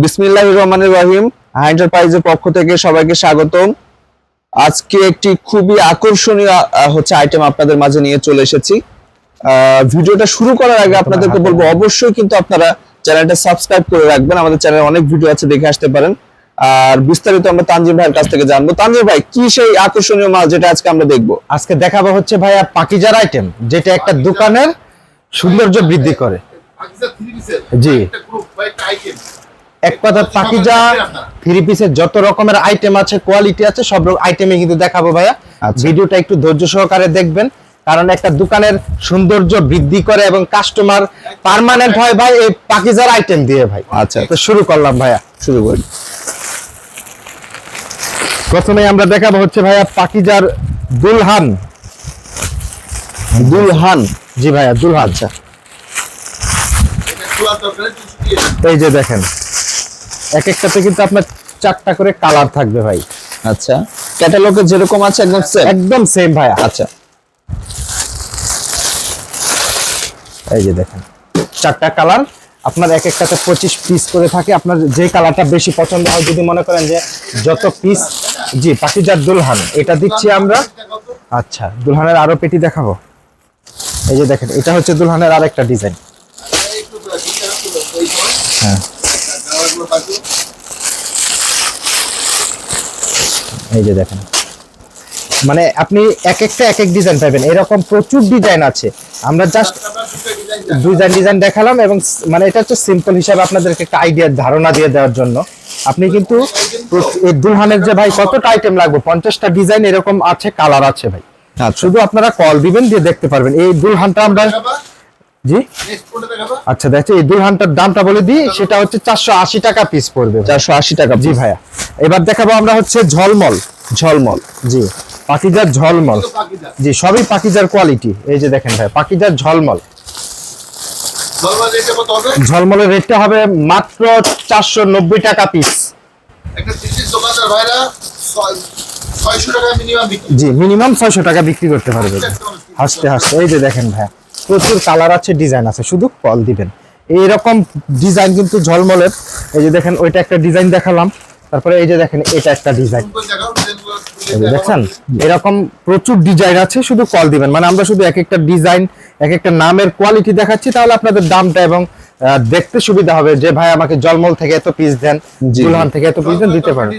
বিসমিল্লাহির রহমানির রহিম। এন্টারপ্রাইজের পক্ষ থেকে সবাইকে স্বাগতম। আজকে একটি খুবই আকর্ষণীয় আইটেম আপনাদের মাঝে নিয়ে চলে এসেছি। ভিডিওটা শুরু করার আগে আপনাদেরকে বলবো অবশ্যই কিন্তু আপনারা চ্যানেলটা সাবস্ক্রাইব করে রাখবেন। আমাদের চ্যানেলে অনেক ভিডিও আছে, দেখে আসতে পারেন। আর বিস্তারিত আমরা তানজিম ভাইয়ের কাছ থেকে জানবো। তানজিম ভাই, কি সেই আকর্ষণীয় মাল যেটা আজকে আমরা দেখবো? আজকে দেখাবো হচ্ছে ভাইয়া পাকিজার আইটেম, যেটা একটা দোকানের সৌন্দর্য বৃদ্ধি করে। জি, এক কথা পাকিজা থ্রি পিসের যত রকমের আইটেম আছে, কোয়ালিটি আছে, সব আইটেমই কিন্তু দেখাবো ভাইয়া। ভিডিওটা একটু ধৈর্য সহকারে দেখবেন, কারণ একটা দোকানের সৌন্দর্য বৃদ্ধি করে এবং কাস্টমার পার্মানেন্ট হয় ভাই এই পাকিজার আইটেম দিয়ে ভাই। আচ্ছা, তো শুরু করলাম ভাইয়া, শুরু করি। প্রথমে আমরা দেখাবো হচ্ছে ভাইয়া পাকিজার দুলহান। দুলহান? জি ভাইয়া, দুলহান। আচ্ছা, এই যে দেখেন, এক একটাতে কিন্তু আপনার 4টা করে কালার থাকবে ভাই। আচ্ছা, ক্যাটালগে যেরকম আছে একদম সেম? একদম সেম ভাইয়া। আচ্ছা, এই যে দেখেন 4টা কালার, আপনার এক একটাতে 25 পিস করে থাকে। আপনার যে কালারটা বেশি পছন্দ হয়, যদি মনে করেন যে যত পিস। জি, পাকিজার দুলহান এটা দিচ্ছি আমরা। আচ্ছা, দুলহানের আরো পেটি দেখাবো। এই যে দেখেন, এটা হচ্ছে দুলহানের আরেকটা ডিজাইন। হ্যাঁ, এই যে দেখেন, মানে আপনি এক একটা এক এক ডিজাইন পাবেন, এরকম প্রচুর ডিজাইন আছে। আমরা জাস্ট ডিজাইন দেখালাম, এবং মানে এটা হচ্ছে সিম্পল হিসাবে আপনাদেরকে একটা আইডিয়া, ধারণা দিয়ে দেওয়ার জন্য। আপনি কিন্তু এই দুলহানের যে ভাই কতটা আইটেম লাগবে, 50টা ডিজাইন এরকম আছে, কালার আছে ভাই। শুধু আপনারা কল দিবেন, দিয়ে দেখতে পারবেন। এই দুলহানটা আমরা, জি আচ্ছা, দেখছি এই দুলহানটার দামটা বলে দিই। সেটা হচ্ছে 480 টাকা পিস পড়বে। 480 টাকা? জি ভাইয়া। এবার দেখাবো আমরা হচ্ছে ঝলমল। ঝলমল? জি, পাকিজার ঝলমল। জি, সবই পাকিজার কোয়ালিটি। এই যে দেখেন ভাই, পাকিজার ঝলমল। ঝলমলের রেটটা হবে মাত্র 490 টাকা পিস। জি, মিনিমাম 600 টাকা বিক্রি করতে পারবে। হাসতে হাসতে, এই যে দেখেন ভাই, প্রচুর কালার আছে, ডিজাইন আছে, শুধু কল দিবেন। এইরকম ডিজাইন কিন্তু ঝলমলের। এই যে দেখেন, ওইটা একটা ডিজাইন দেখালাম। তারপরে এই যে দেখেন, এটা একটা ডিজাইন দেখছেন। এরকম প্রচুর ডিজাইন আছে, শুধু কল দিবেন। মানে আমরা শুধু এক একটা ডিজাইন, এক একটা নামের কোয়ালিটি দেখাচ্ছি, তাহলে আপনাদের দামটা এবং দেখতে সুবিধা হবে, যে ভাই আমাকে জলমল থেকে এত পিস দেন, দুলহান থেকে এত পিস দেন, দিতে পারেন।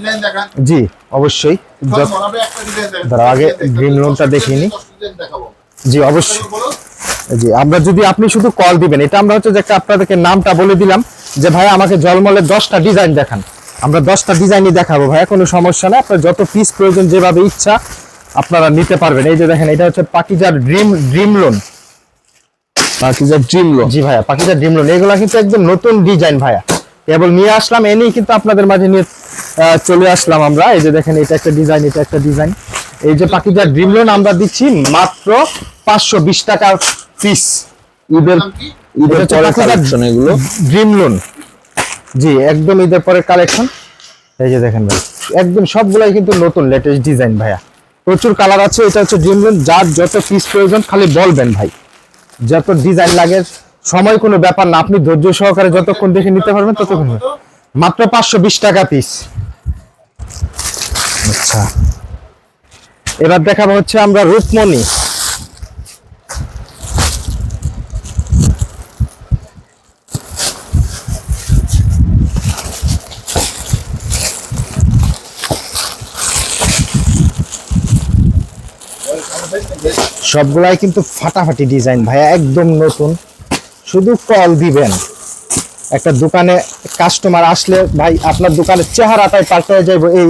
জি অবশ্যই। ধরো আগে গ্রিন লোনটা দেখিনি। জি অবশ্যই। জি, আমরা যদি আপনি শুধু কল দিবেন, এটা আমরা হচ্ছে যে একটা আপনাদেরকে নামটা বলে দিলাম, যে ভাই আমাকে জলমলের 10টা ডিজাইন দেখান, আমরা 10টা ডিজাইনই দেখাবো ভাইয়া, কোনো সমস্যা নাই। আপনার যত পিস প্রয়োজন, যেভাবে ইচ্ছা আপনারা নিতে পারবেন। এই যে দেখেন, এটা হচ্ছে পাকিজার ড্রিম লোন। পাকিজার ড্রিম লোন? জি ভাইয়া, পাকিজার ড্রিম লোন। এগুলা কিন্তু একদম নতুন ডিজাইন ভাইয়া, কেবল নিয়ে আসলাম, এনেই কিন্তু আপনাদের মাঝে নিয়ে চলে আসলাম আমরা। এই যে দেখেন, এটা একটা ডিজাইন, এটা একটা ডিজাইন। এই যে পাকিজার ড্রিম লোন আমরা দিচ্ছি মাত্র 520 টাকা পিস। ঈদের কালেকশন এগুলো, ড্রিম লোন। জি, একদম ঈদের পরে কালেকশন। এই যে দেখেন ভাই, একদম সবগুলাই কিন্তু নতুন লেটেস্ট ডিজাইন ভাইয়া, প্রচুর কালার আছে। এটা হচ্ছে ড্রিম লোন। যার যত পিস প্রয়োজন খালি বলবেন ভাই, যত ডিজাইন লাগে, সময় কোনো ব্যাপার না। আপনি ধৈর্য সহকারে যতক্ষণ দেখে নিতে পারবেন ততক্ষণ। মাত্র 520 টাকা পিস। আচ্ছা, এবার দেখাবো হচ্ছে আমরা রূপমণি। সবগুলাই কিন্তু ফাটাফাটি ডিজাইন ভাইয়া, একদম নতুন। শুধু কল দিবেন। একটা দোকানে কাস্টমার আসলে ভাই, আপনার দোকানের চেহারাটাই পাল্টে যাবে এই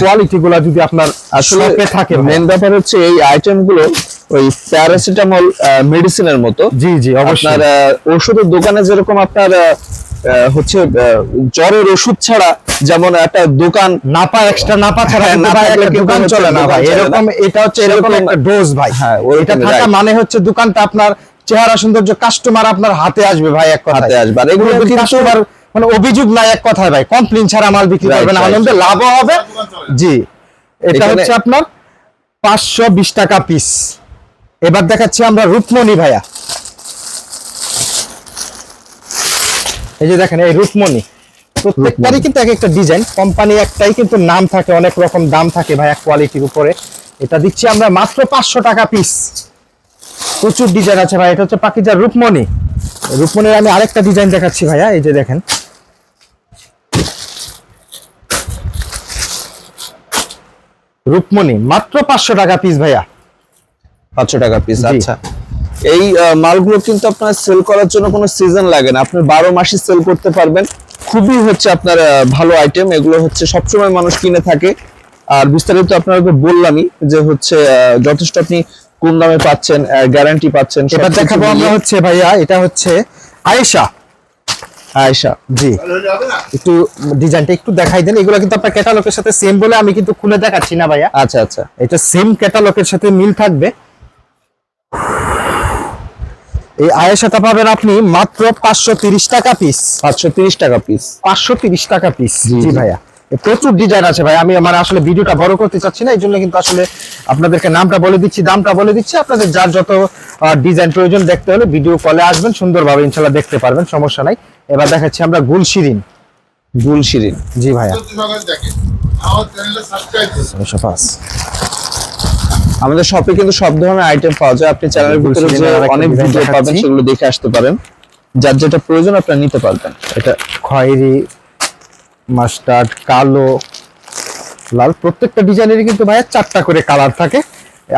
কোয়ালিটি গুলা যদি আপনার আসলে থাকে। মেন ব্যাপার হচ্ছে এই আইটেম গুলো ওই প্যারাসিটামল মেডিসিনের মতো। জি জি অবশ্যই। আপনার ওষুধের দোকানে যেরকম আপনার হচ্ছে জ্বরের ওষুধ ছাড়া, যেমন একটা দোকান নাপা, এক্সট্রা নাপা ছাড়া দোকান চলে না ভাই, এরকম। এটা হচ্ছে এরকম একটা ডোজ ভাই। হ্যাঁ, এটা থাকা মানে হচ্ছে দোকানটা আপনার চেহারা সৌন্দর্য, কাস্টমার আপনার হাতে আসবে ভাই, এক কথায় আসবে। আর এগুলো কাস্টমার মানে অভিযোগ নাই, এক কথায় ভাই, কমপ্লেইন ছাড়া মাল বিক্রি করবেন, আনন্দে লাভও হবে। জি, এটা হচ্ছে আপনার 520 টাকা পিস। এবার দেখাচ্ছি আমরা রূপমণি ভাইয়া। এই যে দেখেন, এই রূপমণি প্রত্যেকটারই কিন্তু এক একটা ডিজাইন, কোম্পানি একটাই কিন্তু নাম থাকে, অনেক রকম দাম থাকে ভাই এক কোয়ালিটির উপরে। এটা দিচ্ছি আমরা মাত্র 500 টাকা পিস। প্রচুর ডিজাইন আছে ভাই। এটা হচ্ছে পাকিজার রূপমণি। রূপমণির আমি আরেকটা ডিজাইন দেখাচ্ছি ভাইয়া, এই যে দেখেন, রূপমণি মাত্র 500 টাকা পিস ভাইয়া। 500 টাকা পিস। জি। আচ্ছা, এই মালগুলো কিন্তু আপনার সেল করার জন্য কোনো সিজন লাগে না, আপনি 12 মাসই সেল করতে পারবেন। খুবই হচ্ছে আপনার ভালো আইটেম, এগুলো হচ্ছে সবসময় মানুষ কিনে থাকে। আর বিস্তারিত আপনাকে বললামই যে হচ্ছে যথেষ্ট আপনি কম দামে পাচ্ছেন, গ্যারান্টি পাচ্ছেন। এবার সবকিছু দেখাবো আমরা মিলিয়ে। হচ্ছে ভাইয়া, এটা হচ্ছে আয়েশা। আয়েশা, জি, একটু ডিজাইনটা একটু দেখাই দেন। এগুলো কিন্তু আপনার ক্যাটালগের সাথে সেম বলে আমি কিন্তু খুলে দেখাচ্ছি না ভাইয়া। আচ্ছা আচ্ছা, এটা সেম ক্যাটালগের সাথে মিল থাকবে। এই আয়েশাটা পাবেন আপনি মাত্র 530 টাকা পিস। 530 টাকা পিস। 530 টাকা পিস। জি, জি জি। ভাইয়া, প্রচুর ডিজাইন আছে ভাই। আমি মানে আসলে ভিডিওটা বড় করতে চাচ্ছি না, এই জন্য কিন্তু আসলে আপনাদেরকে নামটা বলে দিচ্ছি, দামটা বলে দিচ্ছি। আপনাদের যার যত ডিজাইন প্রয়োজন দেখতে হলে ভিডিও কলে আসবেন, সুন্দরভাবে ইনশাল্লাহ দেখতে পারবেন, সমস্যা নাই। এবার দেখাচ্ছি আমরা গুলশিরিন। গুলশিরিন। জি ভাইয়া, আমাদের শপে কিন্তু সব ধরনের আইটেম পাওয়া যায়। আপনি চ্যানেলের ভিতরে যে গুলশিরিনের আরেকটা অনেক ডিজাইন ভিডিও পাবেন, দেখাচ্ছি। সেগুলো দেখে আসতে পারেন। যার যেটা প্রয়োজন আপনারা নিতে পারবেন। এটা খয়েরি, মাস্টার্ড, কালো, লাল, প্রত্যেকটা ডিজাইনেরই কিন্তু ভাইয়া 4টা করে কালার থাকে।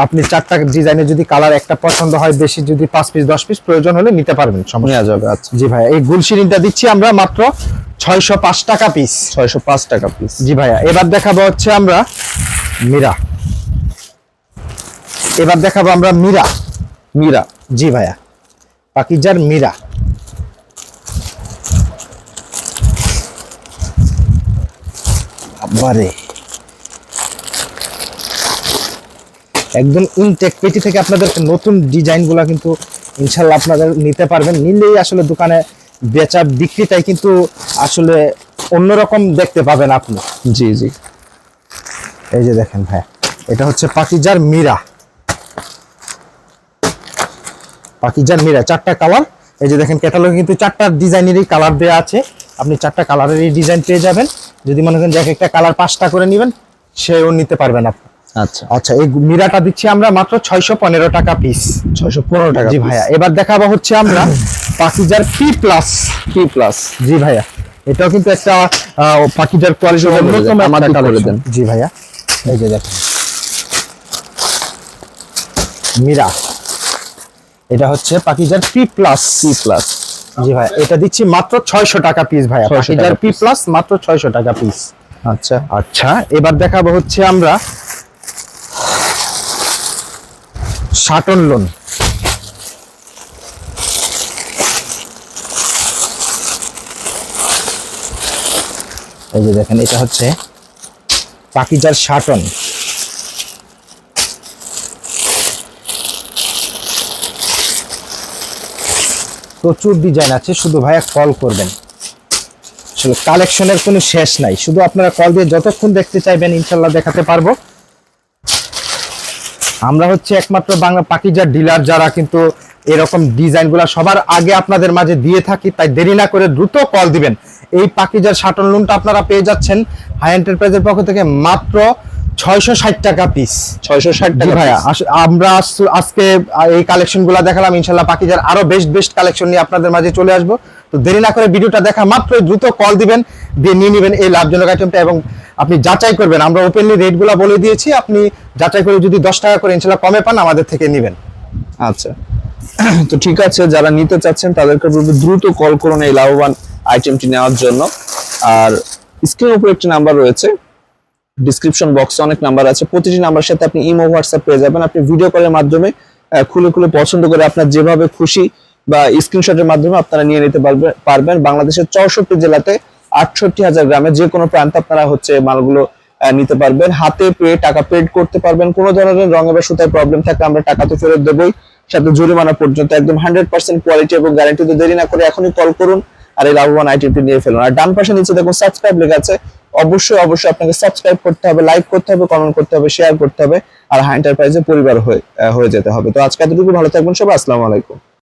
আপনি 4টা ডিজাইনের যদি কালার একটা পছন্দ হয়, বেশি যদি 5 পিস 10 পিস প্রয়োজন হলে নিতে পারবেন, সমস্যা নেওয়া যাবে। আচ্ছা, জি ভাইয়া। এই গুলশিরিনটা দিচ্ছি আমরা মাত্র 605 টাকা পিস। 605 টাকা পিস। জি ভাইয়া। এবার দেখাবো হচ্ছে আমরা মীরা। এবার দেখাবো আমরা মীরা। মীরা। জি ভাইয়া, পাকিজার মীরা। আবারে একদম ইনটেক পেটি থেকে আপনাদের নতুন ডিজাইনগুলো কিন্তু ইনশাল্লাহ আপনাদের নিতে পারবেন। নিলেই আসলে দোকানে বেচা বিক্রিটাই কিন্তু আসলে অন্যরকম দেখতে পাবেন আপনি। জি জি। এই যে দেখেন ভাই, এটা হচ্ছে পাকিজার মীরা। পাকিজার মীরা 4টা কালার। এই যে দেখেন ক্যাটালগে কিন্তু 4টা ডিজাইনেরই কালার দেওয়া আছে। আপনি 4টা কালারেরই ডিজাইন পেয়ে যাবেন। যদি মনে করেন যে একটা কালার 5টা করে নেবেন, সেও নিতে পারবেন আপনি। আচ্ছা আচ্ছা, এই মীরাটা দিচ্ছি আমরা মাত্র 615 টাকা পিস। 615 টাকা। জি ভাইয়া। এবার দেখাবো হচ্ছে আমরা পাকিজার পি প্লাস। P plus. জি ভাইয়া, এটাও কিন্তু একটা পাকিজার কোয়ালিটির অন্যতম একটা আমাদের করে কালেকশন। দেন। জি ভাইয়া, এই যে দেখেন মীরা, এটা হচ্ছে পাকিজার পি প্লাস। P plus. জি ভাই, এটা দিচ্ছি মাত্র 600 টাকা পিস ভাইয়া। 600 পাকিজার টাকা পি piece। প্লাস মাত্র 600 টাকা পিস। আচ্ছা, আচ্ছা, এবার দেখাবো হচ্ছে আমরা শাটন লোন। এই যে দেখেন, এটা হচ্ছে পাকিজার শাটন। প্রচুর ডিজাইন আছে, শুধু ভাইয়া কল করবেন। আসলে কালেকশনের কোনো শেষ নাই, শুধু আপনারা কল দিয়ে যতক্ষণ দেখতে চাইবেন ইনশাল্লাহ দেখাতে পারবো। আমরা হচ্ছে একমাত্র বাংলা পাকিজার ডিলার যারা কিন্তু এরকম ডিজাইনগুলো সবার আগে আপনাদের মাঝে দিয়ে থাকি। তাই দেরি না করে দ্রুত কল দিবেন। এই পাকিজার শাটন লোনটা আপনারা পেয়ে যাচ্ছেন হাই এন্টারপ্রাইজের পক্ষ থেকে মাত্র 660 টাকা পিস। 660 জি টাকা ভাইয়া, piece। আমরা আজকে এই কালেকশনগুলো দেখালাম। ইনশাল্লাহ পাকিজার আরো বেস্ট কালেকশন নিয়ে আপনাদের মাঝে চলে আসবো। তো দেরি না করে ভিডিওটা দেখা মাত্রই দ্রুত কল দিবেন, দিয়ে নিয়ে নেবেন এই লাভজনক আইটেমটা। এবং আপনি যাচাই করবেন, আমরা ওপেনলি রেটগুলো বলে দিয়েছি, আপনি যাচাই করে যদি 10 টাকা করে ইনশাল্লাহ কমে পান আমাদের থেকে নেবেন। আচ্ছা, তো ঠিক আছে, যারা নিতে চাচ্ছেন তাদেরকে বলবো দ্রুত কল করুন এই লাভবান আইটেমটি নেওয়ার জন্য। আর স্ক্রিনের উপর একটি নাম্বার রয়েছে, ডিসক্রিপশন বক্সে অনেক নাম্বার আছে, প্রতিটি নাম্বারের সাথে আপনি ইমো হোয়াটসঅ্যাপ পেয়ে যাবেন। আপনি ভিডিও কলের মাধ্যমে খুলে পছন্দ করে আপনার যেভাবে খুশি বা স্ক্রিনশটের মাধ্যমে আপনারা নিয়ে নিতে পারবেন। বাংলাদেশের 64 জেলাতে 68,000 গ্রামে যে কোনো প্রান্তে আপনারা হচ্ছে মালগুলো নিতে পারবেন। হাতে পেয়ে টাকা পেড করতে পারবেন। কোনো ধরনের রঙে বা সুতায় প্রবলেম থাকলে আমরা টাকা তো ফেরত দেবই, সাথে জরিমানা পর্যন্ত। একদম 100% কোয়ালিটি এবং গ্যারান্টি। তো দেরি না করে এখনই কল করুন আর এই লাভবান আইটেমটি নিয়ে ফেলুন। আর ডান পাশে নিচে দেখুন সাবস্ক্রাইব লেখা আছে, অবশ্যই আপনাকে সাবস্ক্রাইব করতে হবে, লাইক করতে হবে, কমেন্ট করতে হবে, শেয়ার করতে হবে, আর হাই এন্টারপ্রাইজের পরিবার হয়ে যেতে হবে। তো আজকে এতটুকু, ভালো থাকবেন সবাই, আসসালামু আলাইকুম।